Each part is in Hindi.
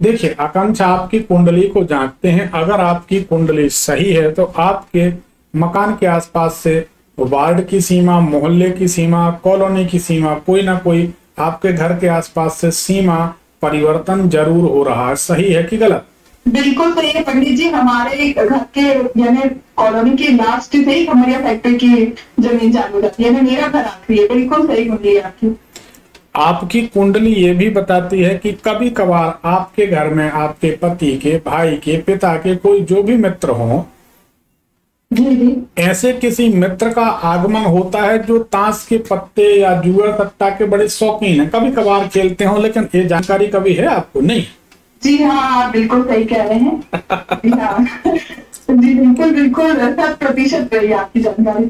देखिए, आकांक्षा आपकी कुंडली को जांचते हैं। अगर आपकी कुंडली सही है तो आपके मकान के आसपास से वार्ड की सीमा, मोहल्ले की सीमा, कॉलोनी की सीमा, कोई ना कोई आपके घर के आसपास से सीमा परिवर्तन जरूर हो रहा है। सही है कि गलत? बिल्कुल सही है पंडित जी। हमारे घर के यानी कॉलोनी के लास्ट से ही हमारे फैक्ट्री की जमीन चालू रहती है, यानी मेरा घर आखिरी है। बिल्कुल सही कुंडली है आपकी। आपकी कुंडली ये भी बताती है कि कभी कभार आपके घर में आपके पति के, भाई के, पिता के कोई जो भी मित्र हो, ऐसे किसी मित्र का आगमन होता है जो ताश के पत्ते या जुआ सट्टा के बड़े शौकीन है। कभी कभार खेलते हो, लेकिन ये जानकारी कभी है आपको? नहीं। जी हाँ, आप बिल्कुल सही कह रहे हैं। जी बिल्कुल बिल्कुल 100% रही है आपकी जानकारी।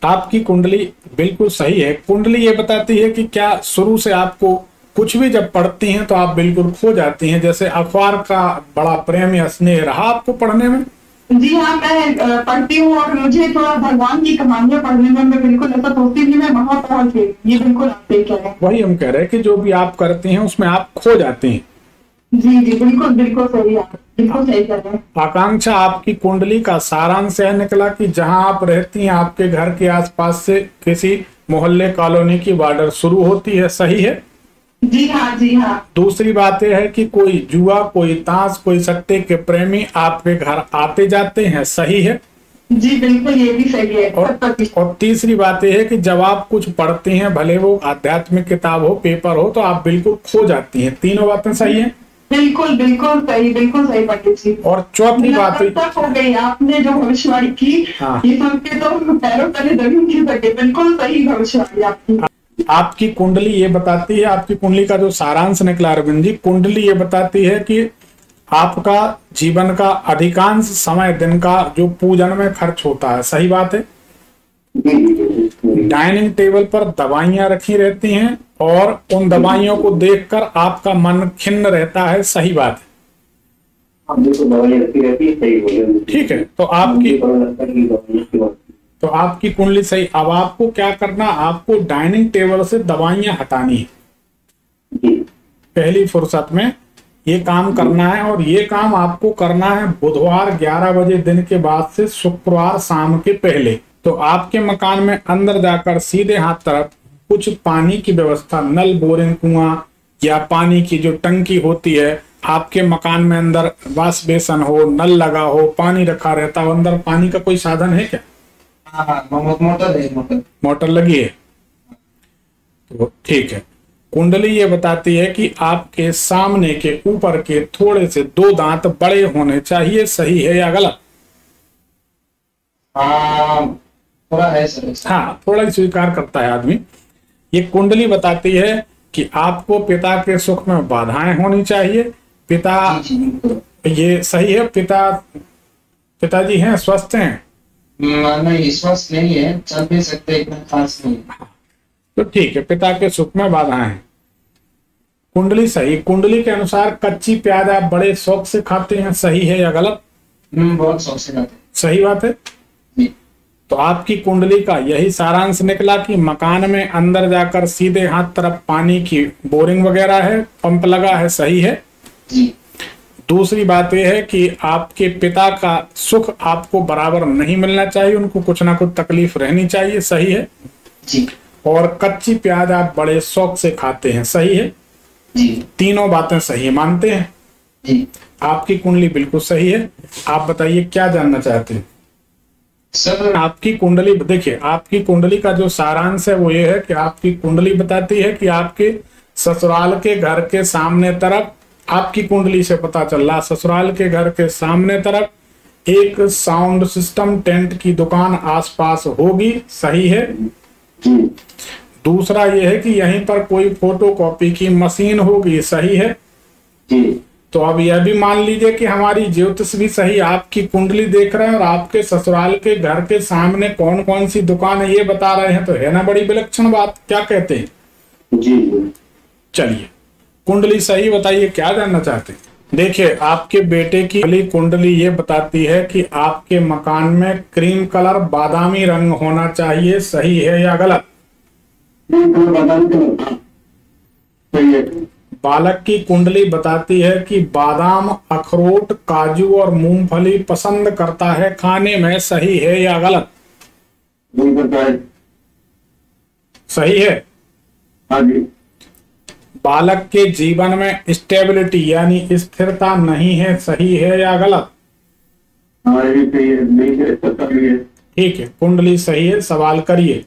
आपकी कुंडली बिल्कुल सही है। कुंडली ये बताती है कि क्या शुरू से आपको कुछ भी जब पढ़ती हैं तो आप बिल्कुल खो जाती हैं, जैसे अखबार का बड़ा प्रेम या स्नेह रहा आपको पढ़ने में? जी हाँ, मैं पढ़ती हूँ और मुझे थोड़ा भगवान की कहानियां पढ़ने में मैं बिल्कुल ऐसा सोचती भी मैं वहां पहुंच गई। ये बिल्कुल आप सही कह रहे हैं। वही हम कह रहे हैं कि जो भी आप करती हैं उसमें आप खो जाती हैं। जी जी बिल्कुल बिल्कुल सही, आप बिल्कुल सही कर रहे हैं। आकांक्षा, आपकी कुंडली का सारांश यह निकला कि जहां आप रहती हैं आपके घर के आसपास से किसी मोहल्ले, कॉलोनी की बॉर्डर शुरू होती है। सही है? जी हाँ जी हाँ। दूसरी बात यह है कि कोई जुआ, कोई ताश, कोई सट्टे के प्रेमी आपके घर आते जाते हैं। सही है? जी बिल्कुल, ये भी सही है। और तीसरी बात यह है कि जब आप कुछ पढ़ते हैं, भले वो आध्यात्मिक किताब हो, पेपर हो, तो आप बिल्कुल खो जाती हैं। तीनों बातें सही हैं? बिल्कुल बिल्कुल सही, बिल्कुल सही पंडित जी। और चौथी बात हो गई आपने जो भविष्यवाणी की। हाँ। ये सुन के तो पैरों तले जमीन खिसक गई। बिल्कुल सही भविष्यवाणी आपकी। आपकी कुंडली ये बताती है, आपकी कुंडली का जो सारांश निकला अरविंद जी, कुंडली ये बताती है कि आपका जीवन का अधिकांश समय दिन का जो पूजन में खर्च होता है। सही बात है? डाइनिंग टेबल पर दवाइयां रखी रहती हैं और उन दवाइयों को देखकर आपका मन खिन्न रहता है। सही बात है? ठीक है, तो आपकी कुंडली सही। अब आपको क्या करना, आपको डाइनिंग टेबल से दवाइयां हटानी है। पहली फुर्सत में ये काम करना है, और ये काम आपको करना है बुधवार 11 बजे दिन के बाद से शुक्रवार शाम के पहले। तो आपके मकान में अंदर जाकर सीधे हाथ तरफ कुछ पानी की व्यवस्था, नल, बोरिंग, कुआं या पानी की जो टंकी होती है, आपके मकान में अंदर वाश बेसन हो, नल लगा हो, पानी रखा रहता हो, अंदर पानी का कोई साधन है क्या? मोटर है। मोटर लगी है? तो ठीक है। कुंडली ये बताती है कि आपके सामने के ऊपर के थोड़े से 2 दांत बड़े होने चाहिए। सही है या गलत? थोड़ा है सर। हाँ, थोड़ा ही स्वीकार करता है आदमी। ये कुंडली बताती है कि आपको पिता के सुख में बाधाएं होनी चाहिए। पिता, ये सही है? पिताजी हैं, स्वस्थ हैं? नहीं, स्वस्थ नहीं है, चल भी सकते, इतना खास नहीं। तो ठीक है, पिता के सुख में बाधाएं हैं। कुंडली सही। कुंडली के अनुसार कच्ची प्याज आप बड़े शौक से खाते हैं। सही है या गलत? बहुत शौक से खाते हैं। सही बात है। तो आपकी कुंडली का यही सारांश निकला कि मकान में अंदर जाकर सीधे हाथ तरफ पानी की बोरिंग वगैरह है, पंप लगा है। सही है? दूसरी बात यह है कि आपके पिता का सुख आपको बराबर नहीं मिलना चाहिए, उनको कुछ ना कुछ तकलीफ रहनी चाहिए। सही है? जी। और कच्ची प्याज आप बड़े शौक से खाते हैं। सही है? जी। तीनों बातें सही मानते हैं? जी। आपकी कुंडली बिल्कुल सही है। आप बताइए क्या जानना चाहते हैं? सर, आपकी कुंडली देखिए, आपकी कुंडली का जो सारांश है वो ये है कि आपकी कुंडली बताती है कि आपके ससुराल के घर के सामने तरफ, आपकी कुंडली से पता चल रहा, ससुराल के घर के सामने तरफ एक साउंड सिस्टम टेंट की दुकान आसपास होगी। सही है? दूसरा यह है कि यहीं पर कोई फोटोकॉपी की मशीन होगी। सही है? तो अब यह भी मान लीजिए कि हमारी ज्योतिष भी सही, आपकी कुंडली देख रहे हैं और आपके ससुराल के घर के सामने कौन कौन सी दुकान है ये बता रहे हैं। तो है ना बड़ी विलक्षण बात? क्या कहते हैं? जी। चलिए, कुंडली सही। बताइए क्या जानना चाहते हैं? देखिए, आपके बेटे की कुंडली ये बताती है कि आपके मकान में क्रीम कलर, बादामी रंग होना चाहिए। सही है या गलत? बालक की कुंडली बताती है कि बादाम, अखरोट, काजू और मूंगफली पसंद करता है खाने में, सही है या गलत? नहीं करता है। सही है। हाँ जी। बालक के जीवन में स्टेबिलिटी यानी स्थिरता नहीं है, सही है या गलत? हाँ ये सही है, नहीं है, सही है। ठीक है, कुंडली सही है। सवाल करिए।